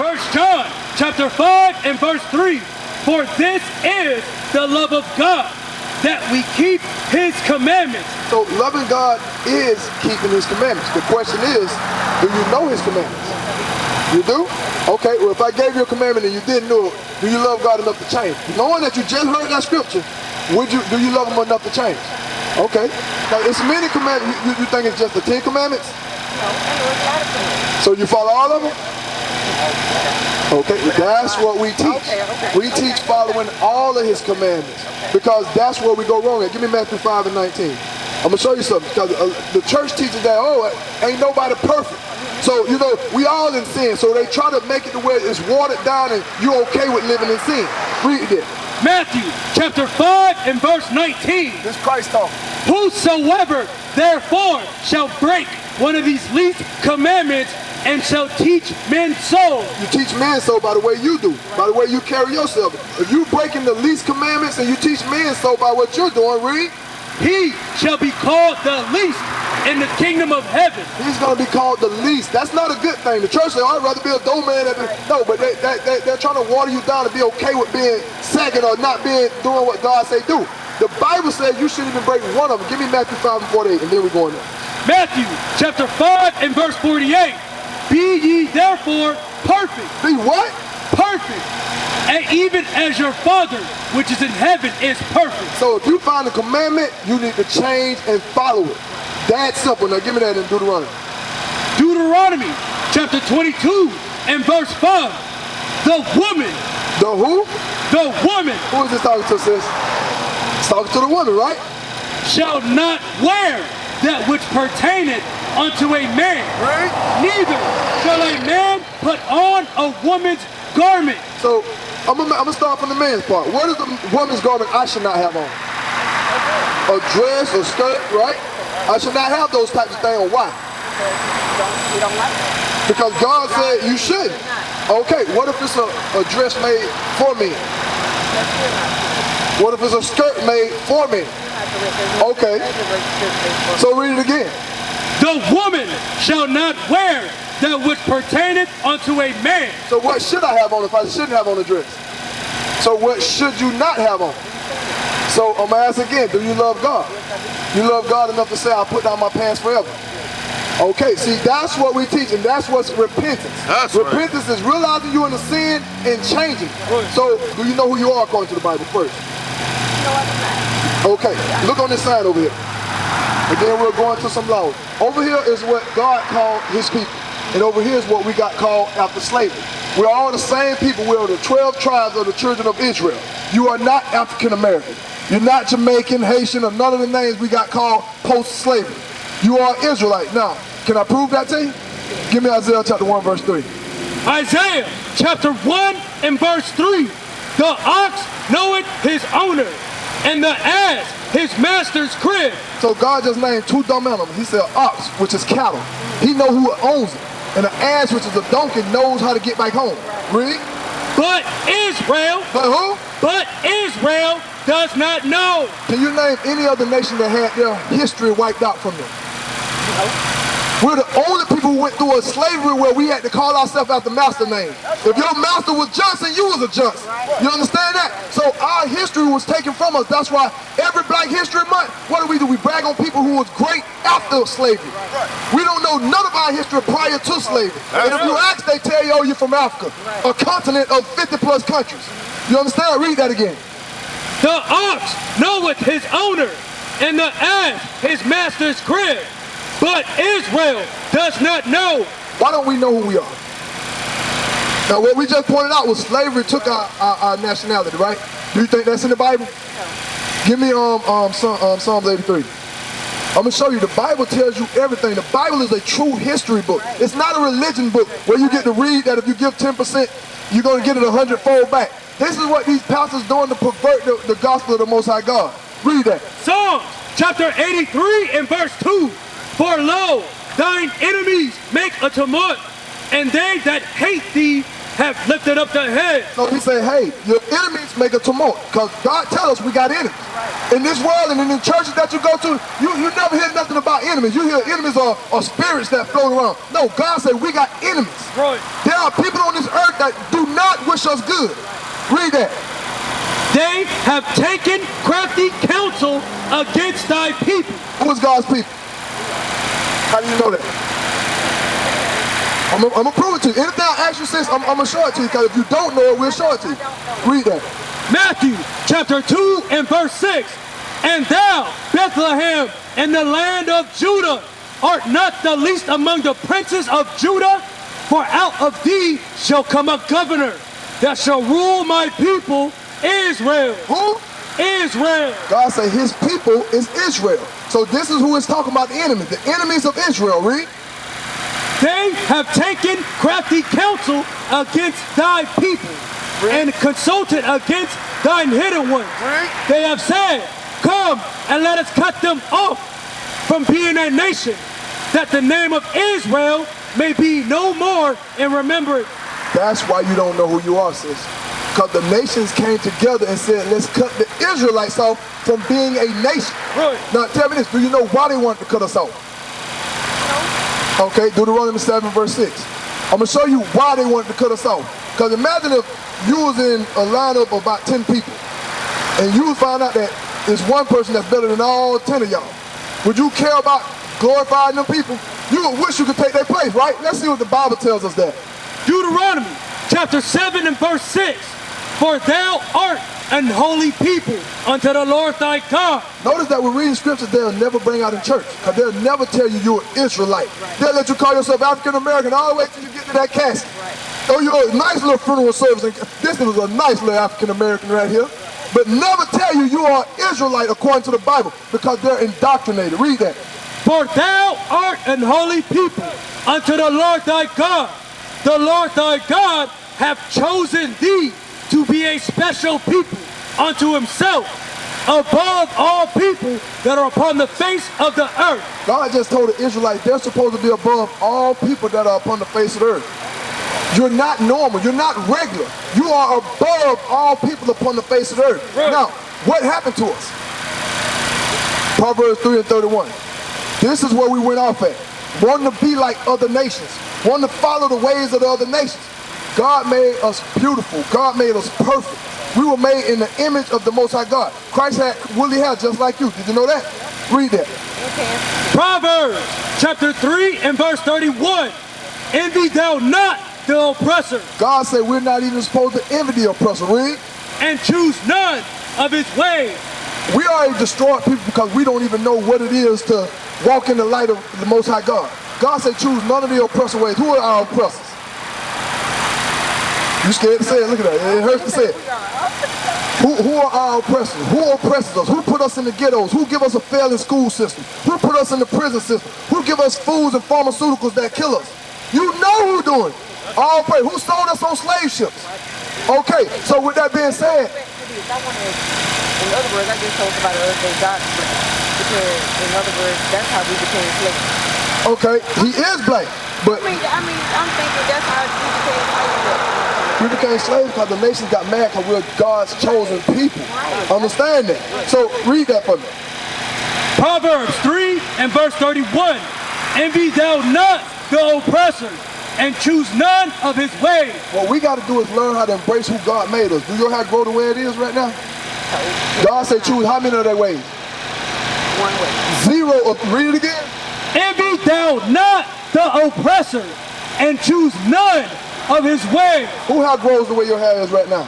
1 John chapter 5 and verse 3. For this is the love of God, that we keep his commandments. So loving God is keeping his commandments. The question is, do you know his commandments? You do? Okay, well, if I gave you a commandment and you didn't know it, do you love God enough to change? Knowing that you just heard that scripture, do you love him enough to change? Okay. Now, it's many commandments. You think it's just the 10 commandments? No, I know it's a lot of commandments. So you follow all of them? Okay, that's what we teach. We teach following all of his commandments, because that's where we go wrong at. Give me Matthew 5 and 19. I'm going to show you something, because the church teaches that, oh, ain't nobody perfect. So, you know, we all in sin. So they try to make it to where it's watered down and you're okay with living in sin. Read it. Matthew chapter 5 and verse 19. This Christ talking. Whosoever therefore shall break one of these least commandments and shall teach men so. You teach men so by the way you do, by the way you carry yourself. If you breaking the least commandments and you teach men so by what you're doing, read. He shall be called the least in the kingdom of heaven. He's going to be called the least. That's not a good thing. The church says, oh, I'd rather be a doorman. No, but they're trying to water you down to be okay with being second or not doing what God say do. The Bible says you shouldn't even break one of them. Give me Matthew 5 and 48, and then we're going there. Matthew chapter 5 and verse 48. Be ye therefore perfect. Be what? Perfect. And even as your Father, which is in heaven, is perfect. So if you find a commandment, you need to change and follow it. That's simple. Now give me that in Deuteronomy. Deuteronomy chapter 22 and verse 5. The woman. The who? The woman. Who is this talking to, sis? It's talking to the woman, right? Shall not wear that which pertaineth unto a man. Right. Neither shall a man put on a woman's garment. So I'm gonna start from the man's part. What is the woman's garment I should not have on? A dress, a skirt, right? I should not have those types of things. Why? You don't like it. Because God said you shouldn't. Okay, what if it's a dress made for me? What if it's a skirt made for me? Okay. So read it again. The woman shall not wear that which pertaineth unto a man. So what should I have on if I shouldn't have on a dress? So what should you not have on? So I'm going to ask again, do you love God? You love God enough to say, I'll put down my pants forever. Okay, see, that's what we teach, and that's what's repentance. Repentance is realizing you're in a sin and changing. So do you know who you are according to the Bible first? Okay, look on this sign over here. And then we'll go into some laws. Over here is what God called his people. And over here is what we got called after slavery. We're all the same people. We're the 12 tribes of the children of Israel. You are not African American. You're not Jamaican, Haitian, or none of the names we got called post-slavery. You are Israelite. Now, can I prove that to you? Give me Isaiah chapter 1, verse 3. Isaiah chapter 1 and verse 3. The ox knoweth his owner, and the ass his master's crib. So God just named two dumb animals. He said ox, which is cattle. He know who owns it. And an ass, which is a donkey, knows how to get back home. Read. But Israel. But who? But Israel does not know. Can you name any other nation that had their history wiped out from them? We're the only people who went through a slavery where we had to call ourselves after master names. If your master was Johnson, you was a Johnson. You understand that? So our history was taken from us. That's why every Black History Month, what do? We brag on people who was great after slavery. We don't know none of our history prior to slavery. And if you ask, they tell you, oh, you're from Africa, a continent of 50 plus countries. You understand? Read that again. The ox knoweth his owner, and the ass his master's crib. But Israel does not know. Why don't we know who we are? Now, what we just pointed out was slavery took our nationality, right? Do you think that's in the Bible? No. Give me Psalms 83. I'm going to show you. The Bible tells you everything. The Bible is a true history book. It's not a religion book where you get to read that if you give 10%, you're going to get it 100-fold back. This is what these pastors doing to pervert the gospel of the Most High God. Read that. Psalms chapter 83 and verse 2. For lo, thine enemies make a tumult, and they that hate thee have lifted up their head. So he said, hey, your enemies make a tumult. Because God tells us we got enemies. In this world and in the churches that you go to, you never hear nothing about enemies. You hear enemies are spirits that float around. No, God said we got enemies. Right. There are people on this earth that do not wish us good. Read that. They have taken crafty counsel against thy people. Who is God's people? How do you know that? I'm going to prove it to you. Anything I ask you, sis, I'm going to show it to you. Because if you don't know it, we'll show it to you. Read that. Matthew chapter 2 and verse 6. And thou, Bethlehem, in the land of Judah, art not the least among the princes of Judah, for out of thee shall come a governor that shall rule my people Israel. Who? Israel. God said his people is Israel. So this is who is talking about the enemies. The enemies of Israel. Read. They have taken crafty counsel against thy people and consulted against thine hidden ones. They have said, come and let us cut them off from being a nation, that the name of Israel may be no more in remembrance. That's why you don't know who you are, sis. Because the nations came together and said, let's cut the Israelites off from being a nation. Right. Now tell me this, do you know why they wanted to cut us off? Okay, Deuteronomy 7 verse 6. I'm going to show you why they wanted to cut us off. Because imagine if you was in a lineup of about 10 people and you find out that there's one person that's better than all 10 of y'all. Would you care about glorifying them people? You would wish you could take their place, right? Let's see what the Bible tells us there. Deuteronomy chapter 7 and verse 6. For thou art an holy people unto the Lord thy God. Notice that we're reading scriptures they'll never bring out in church. Because they'll never tell you you're an Israelite. They'll let you call yourself African American all the way till you get to that casket. Oh, you're a nice little funeral service. And this was a nice little African American right here. But never tell you you are Israelite according to the Bible. Because they're indoctrinated. Read that. For thou art an holy people unto the Lord thy God. The Lord thy God hath chosen thee to be a special people unto himself, above all people that are upon the face of the earth. God just told the Israelites they're supposed to be above all people that are upon the face of the earth. You're not normal. You're not regular. You are above all people upon the face of the earth. Right. Now, what happened to us? Proverbs 3 and 31. This is where we went off at. Wanting to be like other nations. Wanting to follow the ways of the other nations. God made us beautiful. God made us perfect. We were made in the image of the Most High God. Christ had woolly hair just like you. Did you know that? Read that. Proverbs chapter 3 and verse 31. Envy thou not the oppressor. God said we're not even supposed to envy the oppressor. Read. And choose none of his ways. We already destroyed people because we don't even know what it is to walk in the light of the Most High God. God said choose none of the oppressor ways. Who are our oppressors? You scared to say it? Look at that. It hurts to say it. Who are our oppressors? Who oppresses us? Who put us in the ghettos? Who give us a failing school system? Who put us in the prison system? Who give us foods and pharmaceuticals that kill us? You know who doing it. All praise. Who sold us on slave ships? Okay, so with that being said. In other words, I just told somebody the other day, God is black. Because, in other words, that's how we became slaves. Okay, he is black. But I'm thinking that's how we became slaves. We became slaves because the nations got mad because we're God's chosen people. Understand that? So read that for me. Proverbs 3 and verse 31. Envy thou not the oppressor, and choose none of his ways. What we got to do is learn how to embrace who God made us. Do your hair grow the way it is right now? God said choose how many of their ways? One way. Zero. Read it again. Envy thou not the oppressor, and choose none of his ways. Who hair grows the way your hair is right now?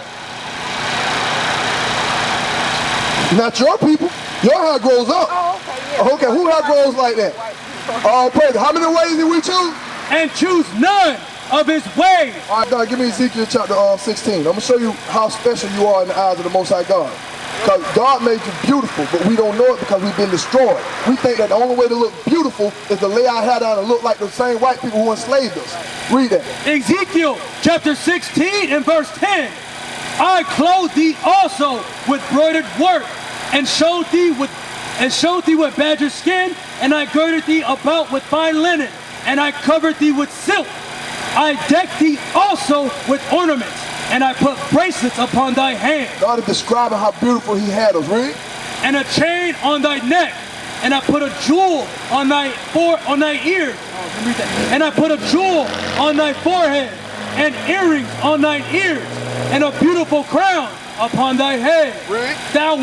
Not your people. Your hair grows up. Oh, okay, yeah. Okay, who hair grows like that? All praise. How many ways did we choose? And choose none of his ways. All right, God, give me Ezekiel chapter 16. I'm going to show you how special you are in the eyes of the Most High God. Because God made you beautiful, but we don't know it because we've been destroyed. We think that the only way to look beautiful is to lay our hair down and look like the same white people who enslaved us. Read that. Ezekiel chapter 16 and verse 10. I clothed thee also with broidered work, and showed thee with badger skin, and I girded thee about with fine linen, and I covered thee with silk. I decked thee also with ornaments, and I put bracelets upon thy hand. God is describing how beautiful he had us, right? And a chain on thy neck, and I put a jewel on thy ear. And I put a jewel on thy forehead, and earrings on thine ears, and a beautiful crown upon thy head. Right. Thou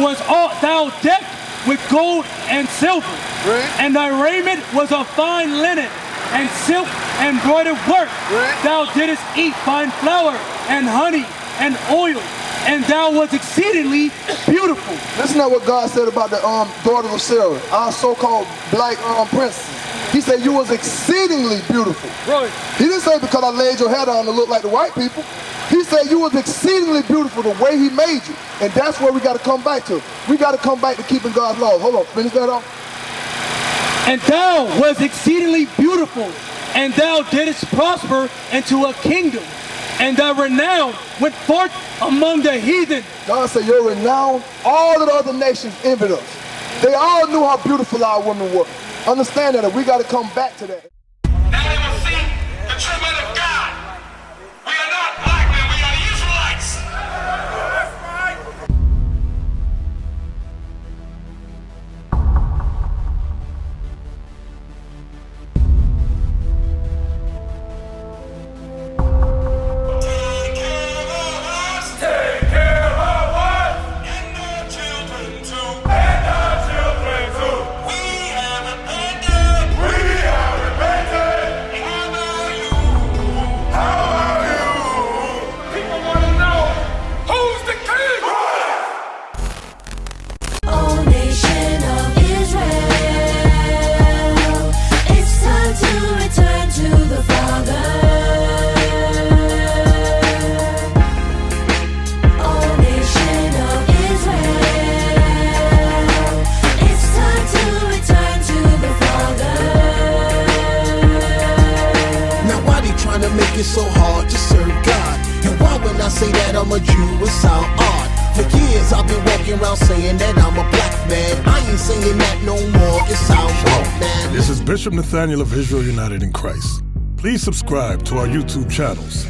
decked with gold and silver, right. And thy raiment was of fine linen and silk and embroidered work. Right. Thou didst eat fine flour and honey and oil, and thou was exceedingly beautiful. Listen to what God said about the daughter of Sarah, our so-called black princesses. He said you was exceedingly beautiful. Right. He didn't say because I laid your hair down to look like the white people. He said you was exceedingly beautiful the way he made you. And that's where we got to come back to. We got to come back to keeping God's laws. Hold on, finish that off. And thou was exceedingly beautiful, and thou didst prosper into a kingdom, and thy renown went forth among the heathen. God said your renown, all of the other nations envied us. They all knew how beautiful our women were. Understand that, we got to come back to that. Now they will see the true men of God. We are not black men, we are the Israelites. That's right. Take care of us. Take care of us. And our children too. And our children too. We have abandoned. We have repented. How about you? How about you? People want to know who's the king? O nation of Israel, it's time to return to the Father. O nation of Israel, it's time to return to the Father. Now why they trying to make it so hard to serve God? And why when I say that I'm a Jew, it sound odd? For years I've been walking around saying that I'm a black man. I ain't saying that no more, it sounds wrong, man. This is Bishop Nathaniel of Israel United in Christ. Please subscribe to our YouTube channels.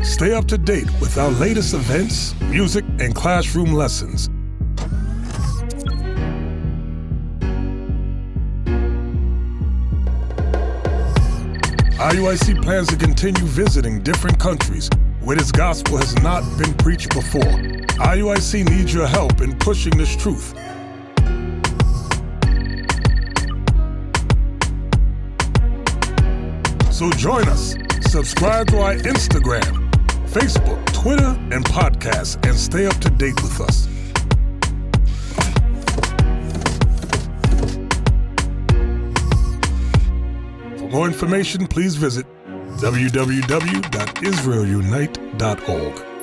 Stay up to date with our latest events, music, and classroom lessons. IUIC plans to continue visiting different countries where this gospel has not been preached before. IUIC needs your help in pushing this truth. So join us. Subscribe to our Instagram, Facebook, Twitter, and podcast, and stay up to date with us. For more information, please visit www.israelunite.org.